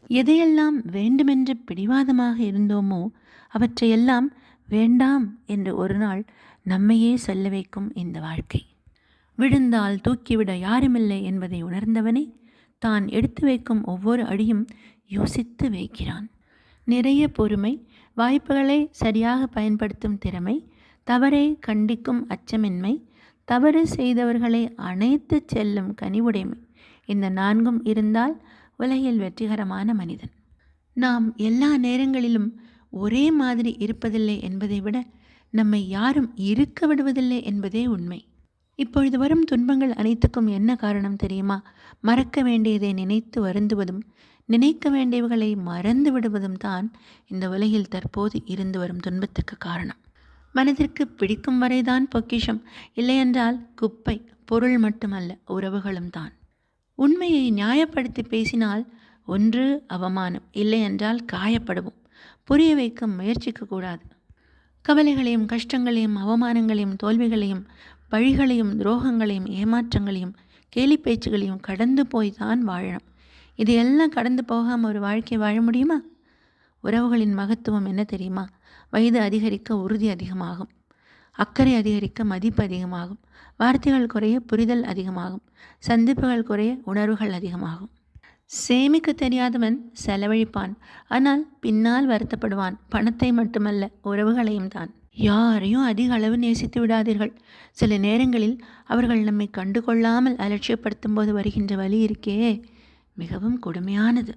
எதையெல்லாம் வேண்டுமென்று பிடிவாதமாக இருந்தோமோ அவற்றையெல்லாம் வேண்டாம் என்று ஒரு நாள் நம்மையே சொல்ல வைக்கும் இந்த வாழ்க்கை. விழுந்தால் தூக்கிவிட யாருமில்லை என்பதை உணர்ந்தவனே தான் எடுத்து வைக்கும் ஒவ்வொரு அடியும் யோசித்து வைக்கிறான். நிறைய பொறுமை, வாய்ப்புகளை சரியாக பயன்படுத்தும் திறமை, தவறை கண்டிக்கும் அச்சமின்மை, தவறு செய்தவர்களை அணைத்து செல்லும் கனிவுடைமை, இந்த நான்கும் இருந்தால் உலகில் வெற்றிகரமான மனிதன். நாம் எல்லா நேரங்களிலும் ஒரே மாதிரி இருப்பதில்லை என்பதை விட நம்மை யாரும் இருக்க விடுவதில்லை என்பதே உண்மை. இப்பொழுது வரும் துன்பங்கள் அனைத்துக்கும் என்ன காரணம் தெரியுமா? மறக்க வேண்டியதை நினைத்து வருந்துவதும் நினைக்க வேண்டியவர்களை மறந்து விடுவதும் தான் இந்த உலகில் தற்போது இருந்து வரும் துன்பத்துக்கு காரணம். மனதிற்கு பிடிக்கும் வரைதான் பொக்கிஷம், இல்லையென்றால் குப்பை. பொருள் மட்டுமல்ல, உறவுகளும் தான். உண்மையை நியாயப்படுத்தி பேசினால் ஒன்று அவமானம், இல்லையென்றால் காயப்படுவோம். புரிய வைக்க முயற்சிக்க கூடாது. கவலைகளையும் கஷ்டங்களையும் அவமானங்களையும் தோல்விகளையும் பழிகளையும் துரோகங்களையும் ஏமாற்றங்களையும் கேலி பேச்சுகளையும் கடந்து போய் தான் வாழணும். இதையெல்லாம் கடந்து போகாமல் ஒரு வாழ்க்கை வாழ முடியுமா? உறவுகளின் மகத்துவம் என்ன தெரியுமா? வயது அதிகரிக்க உறுதி அதிகமாகும், அக்கறை அதிகரிக்க மதிப்பு அதிகமாகும், வார்த்தைகள் குறைய புரிதல் அதிகமாகும், சந்திப்புகள் குறைய உணர்வுகள் அதிகமாகும். சேமிக்க தெரியாதவன் செலவழிப்பான், ஆனால் பின்னால் வருத்தப்படுவான். பணத்தை மட்டுமல்ல, உறவுகளையும் தான். யாரையும் அதிக அளவு நேசித்து விடாதீர்கள். சில நேரங்களில் அவர்கள் நம்மை கண்டுகொள்ளாமல் அலட்சியப்படுத்தும் போது வருகின்ற வலி இருக்கே, மிகவும் கொடுமையானது.